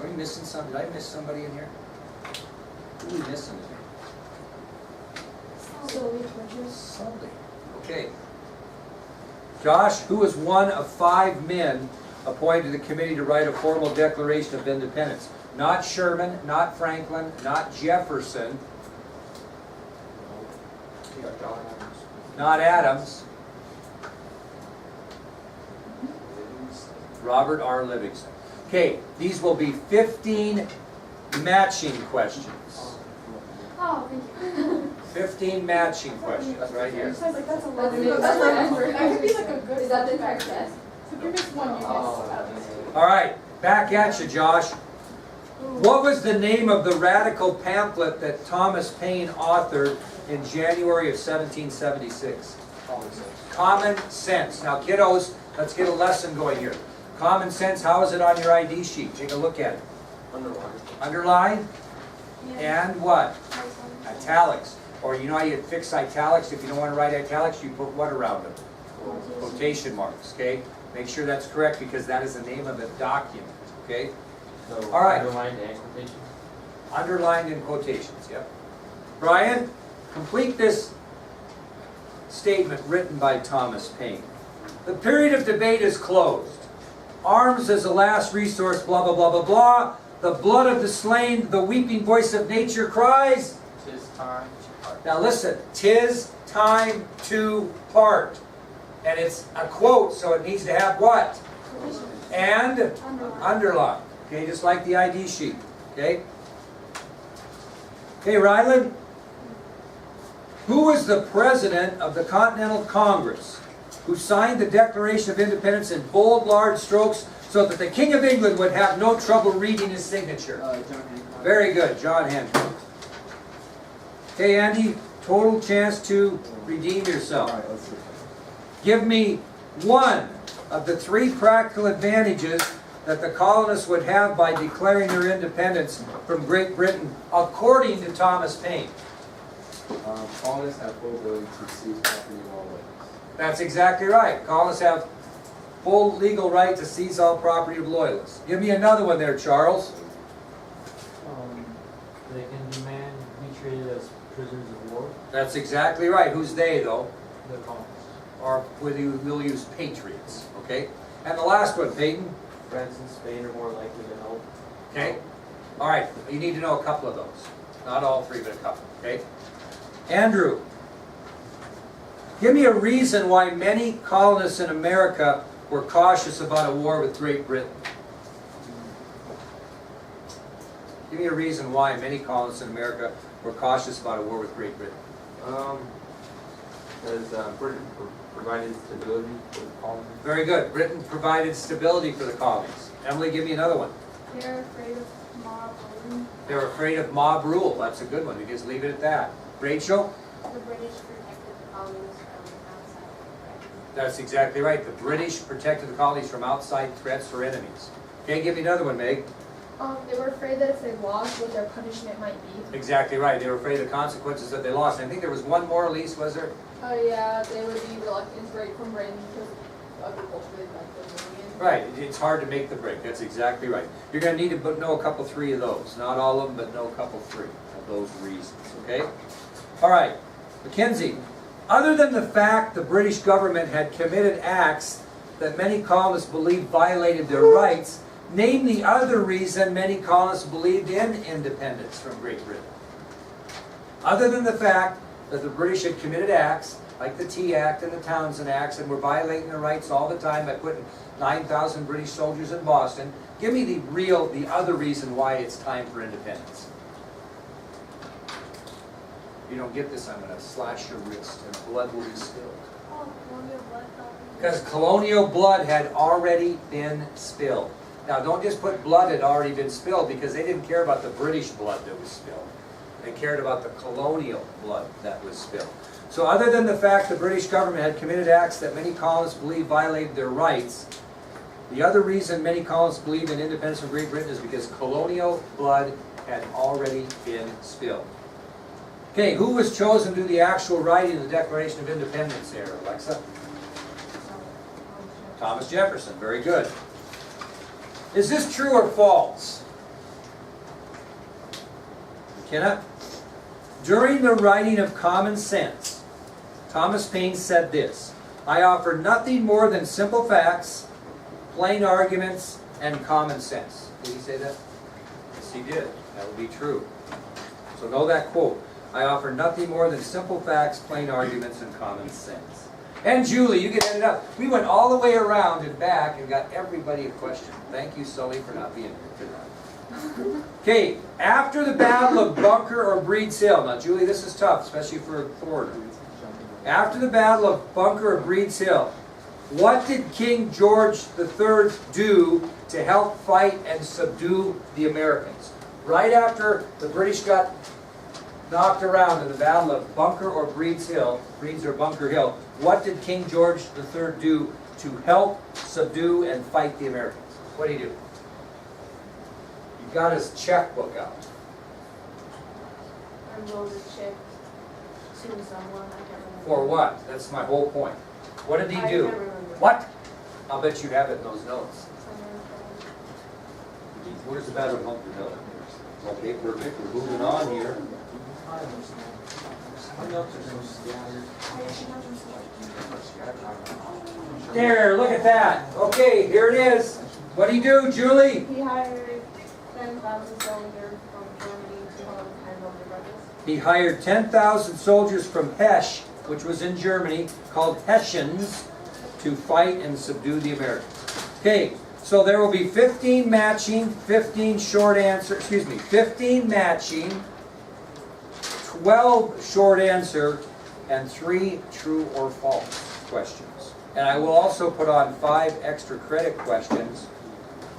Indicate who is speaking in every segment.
Speaker 1: Are we missing some? Did I miss somebody in here? Who are we missing in here? Sully. Okay. Josh, who was one of 5 men appointed to the committee to write a formal Declaration of Independence? Not Sherman, not Franklin, not Jefferson, not Adams. Robert R. Livingston. Okay, these will be 15 matching questions.
Speaker 2: Oh, thank you.
Speaker 1: 15 matching questions, right here.
Speaker 2: Sounds like that's a lot.
Speaker 3: That's
Speaker 2: That could be like a good.
Speaker 3: Is that the correct test?
Speaker 2: So if you miss one, you miss out.
Speaker 1: All right, back at you, Josh. What was the name of the radical pamphlet that Thomas Paine authored in January of 1776? Common Sense. Now, kiddos, let's get a lesson going here. Common Sense, how is it on your ID sheet? Take a look at it.
Speaker 4: Underline.
Speaker 1: Underline and what? Italics. Or you know how you fix italics? If you don't want to write italics, you put what around them? Quotation marks, okay? Make sure that's correct because that is the name of the document, okay?
Speaker 4: So
Speaker 1: All right.
Speaker 4: underlined and quotation.
Speaker 1: Underlined in quotations, yep. Brian, complete this statement written by Thomas Paine. The period of debate is closed. Arms as a last resource, blah, blah, blah, blah, blah. The blood of the slain, the weeping voice of nature cries.
Speaker 4: 'Tis time to part.
Speaker 1: Now listen, 'tis time to part. And it's a quote, so it needs to have what? And underline. Okay, just like the ID sheet. Okay? Okay, Ryland. Who was the president of the Continental Congress who signed the Declaration of Independence in bold, large strokes so that the King of England would have no trouble reading his signature?
Speaker 4: John Hancock.
Speaker 1: Very good, John Hancock. Okay, Andy, total chance to redeem yourself.
Speaker 5: All right, let's see.
Speaker 1: Give me one of the 3 practical advantages that the colonists would have by declaring their independence from Great Britain, according to Thomas Paine.
Speaker 5: Colonists have full ability to seize property of all lands.
Speaker 1: That's exactly right. Colonists have full legal right to seize all property of loyalists. Give me another one there, Charles.
Speaker 4: They can demand to be treated as prisoners of war.
Speaker 1: That's exactly right. Who's they, though?
Speaker 4: The colonists.
Speaker 1: Or we'll use patriots, okay? And the last one, Peyton.
Speaker 4: France and Spain are more likely to help.
Speaker 1: Okay? All right, you need to know a couple of those. Not all 3, but a couple, okay? Andrew, give me a reason why many colonists in America were cautious about a war with Great Britain. Give me a reason why many colonists in America were cautious about a war with Great Britain.
Speaker 4: Because Britain provided stability for the colonies.
Speaker 1: Very good. Britain provided stability for the colonies. Emily, give me another one.
Speaker 2: They're afraid of mob rule.
Speaker 1: They were afraid of mob rule. That's a good one. We just leave it at that. Rachel?
Speaker 3: The British protected the colonies from outside threats.
Speaker 1: That's exactly right. The British protected the colonies from outside threats or enemies. Okay, give me another one, Meg.
Speaker 2: They were afraid that if they lost, what their punishment might be.
Speaker 1: Exactly right. They were afraid of the consequences that they lost. And I think there was one more, Elise, was there?
Speaker 3: Oh yeah, they would be reluctant to break from Britain because agriculture is like the million.
Speaker 1: Right. It's hard to make the break. That's exactly right. You're going to need to know a couple, 3 of those. Not all of them, but know a couple, 3 of those reasons. Okay? All right. Mackenzie, other than the fact the British government had committed acts that many colonists believed violated their rights, name the other reason many colonists believed in independence from Great Britain. Other than the fact that the British had committed acts, like the Tea Act and the Townshend Acts, and were violating their rights all the time by putting 9,000 British soldiers in Boston, give me the other reason why it's time for independence. If you don't get this, I'm going to slash your wrist and blood will be spilled.
Speaker 2: Oh, colonial blood.
Speaker 1: Because colonial blood had already been spilled. Now, don't just put blood had already been spilled, because they didn't care about the British blood that was spilled. They cared about the colonial blood that was spilled. So other than the fact the British government had committed acts that many colonists believed violated their rights, the other reason many colonists believed in independence from Great Britain is because colonial blood had already been spilled. Okay, who was chosen to do the actual writing of the Declaration of Independence there, Alexa? Thomas Jefferson, very good. Is this true or false? McKenna. During the writing of Common Sense, Thomas Paine said this, I offer nothing more than simple facts, plain arguments, and common sense. Did he say that? Yes, he did. That would be true. So know that quote. I offer nothing more than simple facts, plain arguments, and common sense. And Julie, you get it up. We went all the way around and back and got everybody a question. Thank you, Sully, for not being here for that. Okay, after the Battle of Bunker or Breed's Hill. Now, Julie, this is tough, especially for a foreigner. After the Battle of Bunker or Breed's Hill, what did King George III do to help fight and subdue the Americans? Right after the British got knocked around in the Battle of Bunker or Breed's Hill, Breed's or Bunker Hill, what did King George III do to help subdue and fight the Americans? What did he do? He got his checkbook out.
Speaker 2: And wrote a check to someone, I can't remember.
Speaker 1: For what? That's my whole point. What did he
Speaker 2: I
Speaker 1: do?
Speaker 2: can't remember.
Speaker 1: What? I'll bet you have it in those notes. Where's the Battle of Bunker Hill? Okay, perfect. We're moving on here. There, look at that. Okay, here it is. What do you do, Julie?
Speaker 3: He hired 10,000 soldiers from Germany to help handle the rebels.
Speaker 1: He hired 10,000 soldiers from Hesch, which was in Germany, called Hessians, to fight and subdue the Americans. Okay, so there will be 15 matching, 15 short answer, 15 matching, 12 short answer, and 3 true or false questions. And I will also put on 5 extra credit questions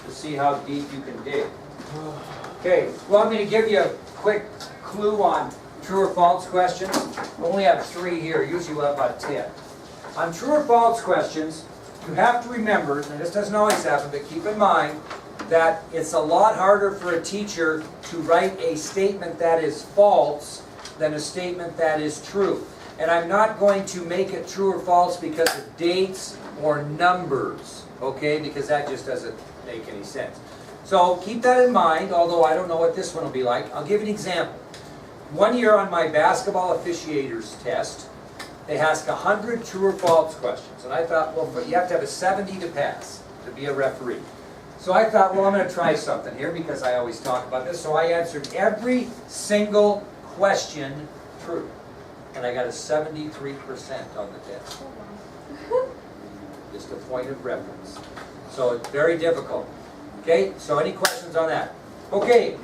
Speaker 1: to see how deep you can dig. Okay, well, I'm going to give you a quick clue on true or false questions. I only have 3 here, usually we'll have about 10. On true or false questions, you have to remember, and this doesn't always happen, but keep in mind that it's a lot harder for a teacher to write a statement that is false than a statement that is true. And I'm not going to make it true or false because of dates or numbers, okay? Because that just doesn't make any sense. So keep that in mind, although I don't know what this one will be like. I'll give you an example. One year on my basketball officiators test, they ask 100 true or false questions. And I thought, well, you have to have a 70 to pass to be a referee. So I thought, well, I'm going to try something here because I always talk about this. So I answered every single question true. And I got a 73% on the test. Just a point of reference. So it's very difficult. Okay, so any questions on that? Okay,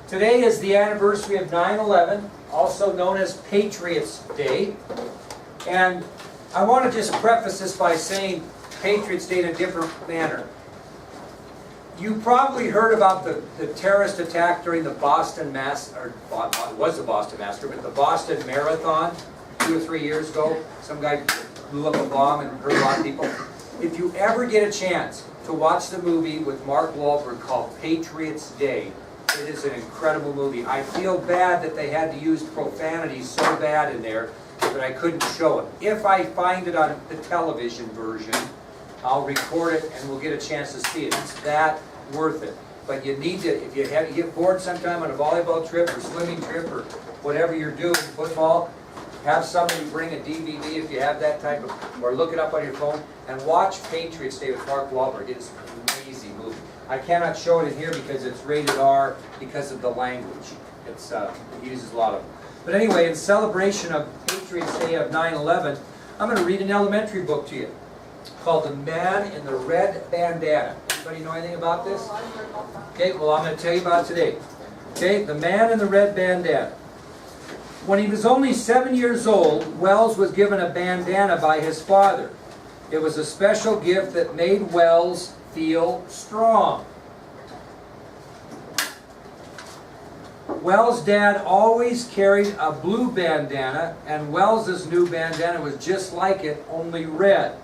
Speaker 1: today is the anniversary of 9/11, also known as Patriots Day. And I want to just preface this by saying Patriots Day in a different manner. You probably heard about the terrorist attack during the Boston Massacre, or it was the Boston Massacre, but the Boston Marathon 2 or 3 years ago. Some guy blew up a bomb and hurt a lot of people. If you ever get a chance to watch the movie with Mark Wahlberg called Patriots Day, it is an incredible movie. I feel bad that they had to use profanity so bad in there that I couldn't show it. If I find it on the television version, I'll record it and we'll get a chance to see it. It's that worth it. But you need to, if you get bored sometime on a volleyball trip or swimming trip or whatever you're doing, football, have somebody bring a DVD if you have that type of, or look it up on your phone, and watch Patriots Day with Mark Wahlberg. It is an amazing movie. I cannot show it in here because it's rated R because of the language. It's it uses a lot of them. But anyway, in celebration of Patriots Day of 9/11, I'm going to read an elementary book to you called The Man in the Red Bandana. Anybody know anything about this?
Speaker 3: Oh, I've heard about that.
Speaker 1: Okay, well, I'm going to tell you about it today. Okay, The Man in the Red Bandana. When he was only 7 years old, Wells was given a bandana by his father. It was a special gift that made Wells feel strong. Wells' dad always carried a blue bandana, and Wells' new bandana was just like it, only red.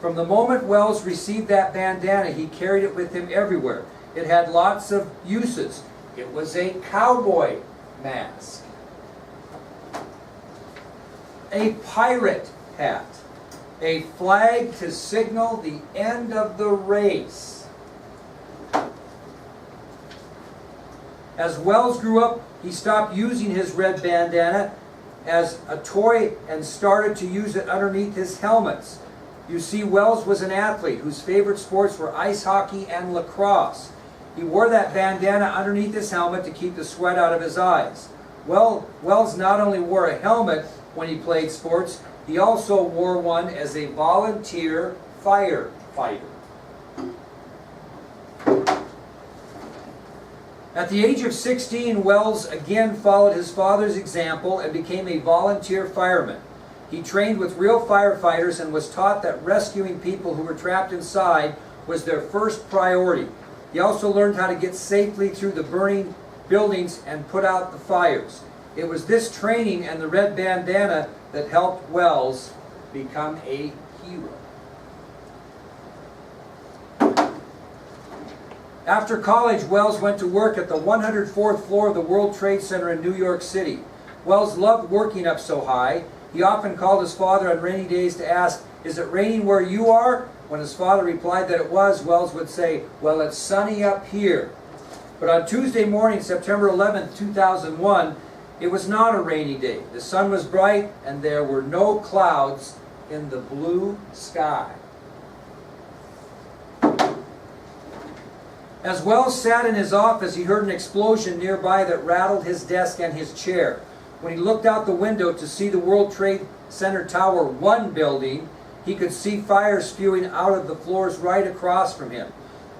Speaker 1: From the moment Wells received that bandana, he carried it with him everywhere. It had lots of uses. It was a cowboy mask, a pirate hat, a flag to signal the end of the race, As Wells grew up, he stopped using his red bandana as a toy and started to use it underneath his helmets. You see, Wells was an athlete whose favorite sports were ice hockey and lacrosse. He wore that bandana underneath his helmet to keep the sweat out of his eyes. Wells not only wore a helmet when he played sports, he also wore one as a volunteer firefighter. At the age of 16, Wells again followed his father's example and became a volunteer fireman. He trained with real firefighters and was taught that rescuing people who were trapped inside was their first priority. He also learned how to get safely through the burning buildings and put out the fires. It was this training and the red bandana that helped Wells become a hero. After college, Wells went to work at the 104th floor of the World Trade Center in New York City. Wells loved working up so high. He often called his father on rainy days to ask, "Is it raining where you are?" When his father replied that it was, Wells would say, "Well, it's sunny up here." But on Tuesday morning, September 11th, 2001, it was not a rainy day. The sun was bright and there were no clouds in the blue sky. As Wells sat in his office, he heard an explosion nearby that rattled his desk and his chair. When he looked out the window to see the World Trade Center Tower 1 building, he could see fire spewing out of the floors right across from him.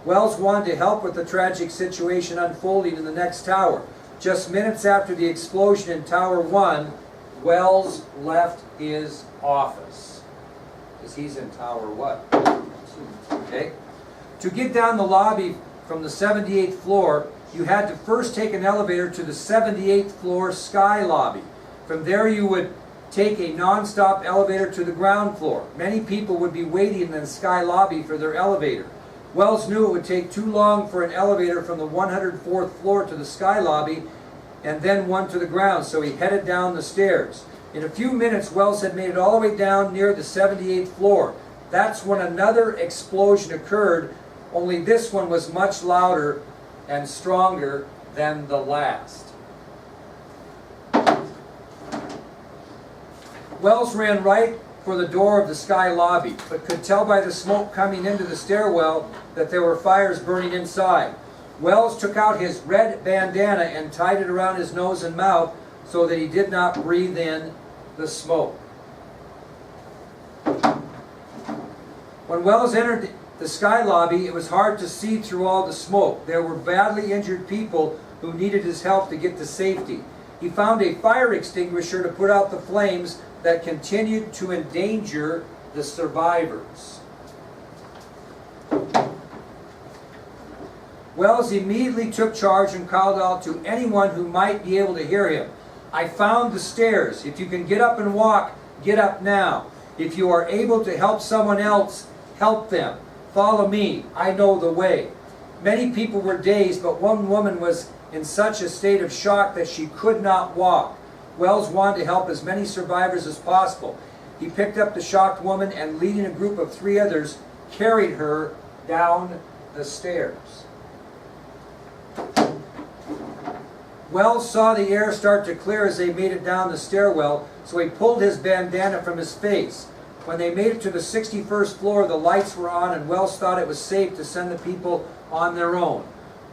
Speaker 1: Wells wanted to help with the tragic situation unfolding in the next tower. Just minutes after the explosion in Tower 1, Wells left his office. Because he's in Tower what? Okay? To get down the lobby from the 78th floor, you had to first take an elevator to the 78th floor sky lobby. From there you would take a non-stop elevator to the ground floor. Many people would be waiting in the sky lobby for their elevator. Wells knew it would take too long for an elevator from the 104th floor to the sky lobby and then one to the ground, so he headed down the stairs. In a few minutes, Wells had made it all the way down near the 78th floor. That's when another explosion occurred, only this one was much louder and stronger than the last. Wells ran right for the door of the sky lobby, but could tell by the smoke coming into the stairwell that there were fires burning inside. Wells took out his red bandana and tied it around his nose and mouth so that he did not breathe in the smoke. When Wells entered the sky lobby, it was hard to see through all the smoke. There were badly injured people who needed his help to get to safety. He found a fire extinguisher to put out the flames that continued to endanger the survivors. Wells immediately took charge and called out to anyone who might be able to hear him. "I found the stairs. If you can get up and walk, get up now. If you are able to help someone else, help them. Follow me. I know the way." Many people were dazed, but one woman was in such a state of shock that she could not walk. Wells wanted to help as many survivors as possible. He picked up the shocked woman and, leading a group of 3 others, carried her down the stairs. Wells saw the air start to clear as they made it down the stairwell, so he pulled his bandana from his face. When they made it to the 61st floor, the lights were on and Wells thought it was safe to send the people on their own.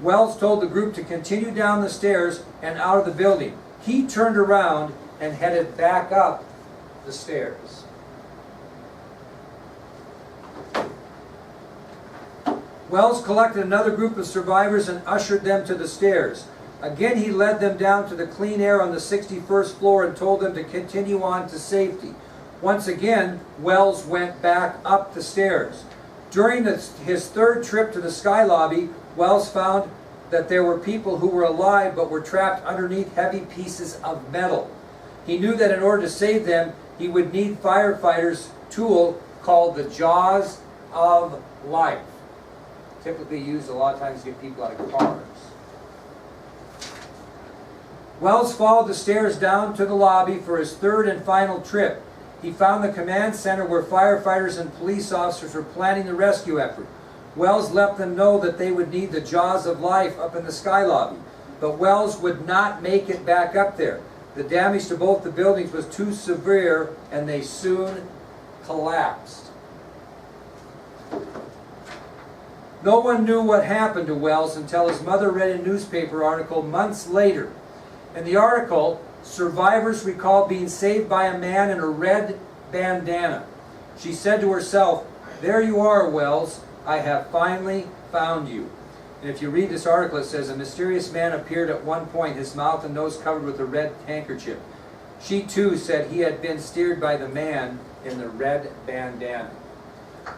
Speaker 1: Wells told the group to continue down the stairs and out of the building. He turned around and headed back up the stairs. Wells collected another group of survivors and ushered them to the stairs. Again, he led them down to the clean air on the 61st floor and told them to continue on to safety. Once again, Wells went back up the stairs. During his 3rd trip to the sky lobby, Wells found that there were people who were alive but were trapped underneath heavy pieces of metal. He knew that in order to save them, he would need firefighters' tool called the Jaws of Life. Typically used a lot of times to get people out of cars. Wells followed the stairs down to the lobby for his 3rd and final trip. He found the command center where firefighters and police officers were planning the rescue effort. Wells let them know that they would need the Jaws of Life up in the sky lobby. but Wells would not make it back up there. The damage to both the buildings was too severe and they soon collapsed. No one knew what happened to Wells until his mother read a newspaper article months later. In the article, survivors recalled being saved by a man in a red bandana. She said to herself, "There you are, Wells. I have finally found you." And if you read this article, it says, a mysterious man appeared at one point, his mouth and nose covered with a red handkerchief. She too said he had been steered by the man in the red bandana.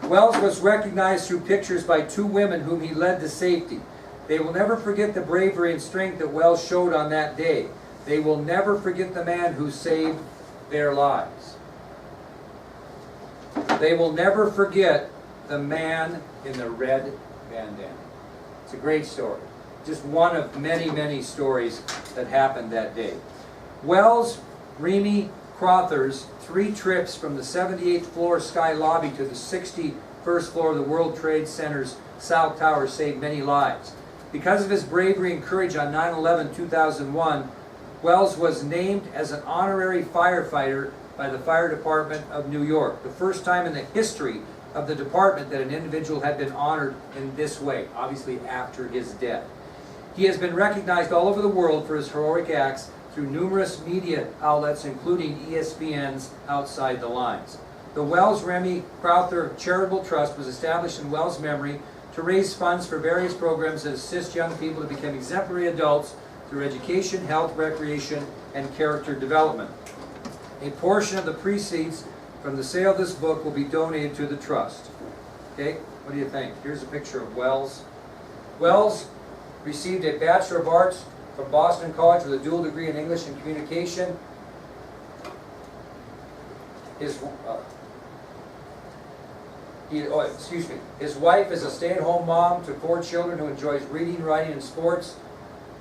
Speaker 1: Wells was recognized through pictures by two women whom he led to safety. They will never forget the bravery and strength that Wells showed on that day. They will never forget the man who saved their lives. They will never forget the man in the red bandana. It's a great story. Just one of many, many stories that happened that day. Wells, Remy Crothers, 3 trips from the 78th floor sky lobby to the 61st floor of the World Trade Center's South Tower saved many lives. Because of his bravery and courage on 9/11/2001, Wells was named as an honorary firefighter by the Fire Department of New York, the first time in the history of the department that an individual had been honored in this way, obviously after his death. He has been recognized all over the world for his heroic acts through numerous media outlets, including ESPN's Outside the Lines. The Wells Remy Crowther Charitable Trust was established in Wells' memory to raise funds for various programs that assist young people to become exemplary adults through education, health, recreation, and character development. A portion of the proceeds from the sale of this book will be donated to the trust. Okay, what do you think? Here's a picture of Wells. Wells received a Bachelor of Arts from Boston College with a dual degree in English and Communication. His wife is a stay-at-home mom to 4 children who enjoys reading, writing, and sports.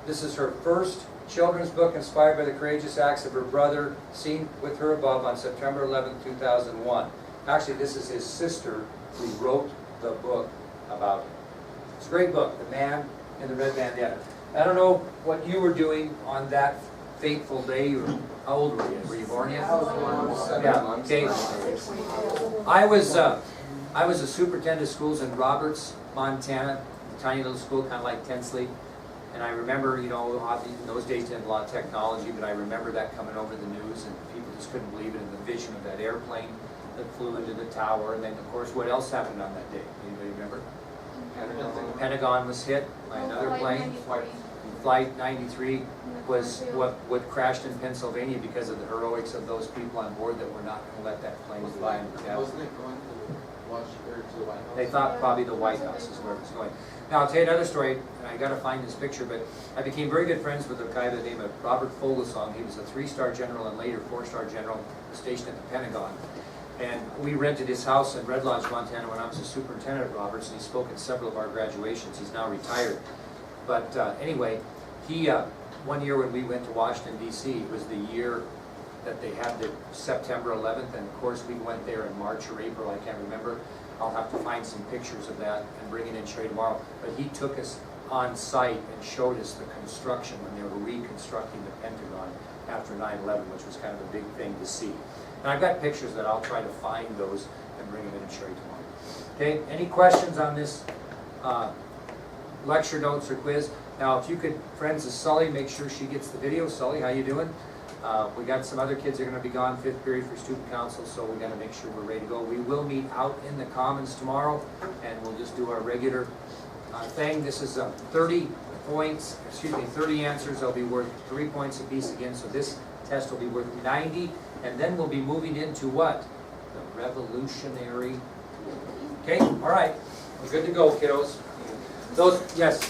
Speaker 1: This is her first children's book inspired by the courageous acts of her brother, seen with her above on September 11, 2001. Actually, this is his sister who wrote the book about him. It's a great book, The Man in the Red Bandana. I don't know what you were doing on that fateful day. How old were you? Were you born yet?
Speaker 5: I was born 7
Speaker 1: Yeah,
Speaker 5: months.
Speaker 1: okay. I was a superintendent of schools in Roberts, Montana, a tiny little school, kind of like Tensley. And I remember, you know, in those days didn't have a lot of technology, but I remember that coming over the news and people just couldn't believe it, and the vision of that airplane that flew into the tower. And then, of course, what else happened on that day? Anybody remember? The Pentagon was hit by another plane. Flight 93 was what crashed in Pennsylvania because of the heroics of those people on board that were not going to let that plane fly into death.
Speaker 5: Wasn't it going to Washington, to the White House?
Speaker 1: They thought probably the White House is where it was going. Now, I'll tell you another story, and I got to find this picture, but I became very good friends with a guy by the name of Robert Foglesong. He was a 3-star general and later 4-star general stationed at the Pentagon. And we rented his house in Red Lodge, Montana when I was a superintendent at Roberts, and he spoke at several of our graduations. He's now retired. But anyway, he, one year when we went to Washington, D.C., it was the year that they had the September 11th, and of course we went there in March or April, I can't remember. I'll have to find some pictures of that and bring it in show you tomorrow. But he took us on site and showed us the construction when they were reconstructing the Pentagon after 9/11, which was kind of a big thing to see. And I've got pictures that I'll try to find those and bring them in and show you tomorrow. Okay, any questions on this lecture notes or quiz? Now, if you could, friends of Sully, make sure she gets the video. Sully, how you doing? We got some other kids that are going to be gone 5th period for student council, so we got to make sure we're ready to go. We will meet out in the Commons tomorrow, and we'll just do our regular thing. This is 30 points, 30 answers. They'll be worth 3 points apiece again, so this test will be worth 90, and then we'll be moving into what? The Revolutionary. Okay, all right. We're good to go, kiddos. Those, yes.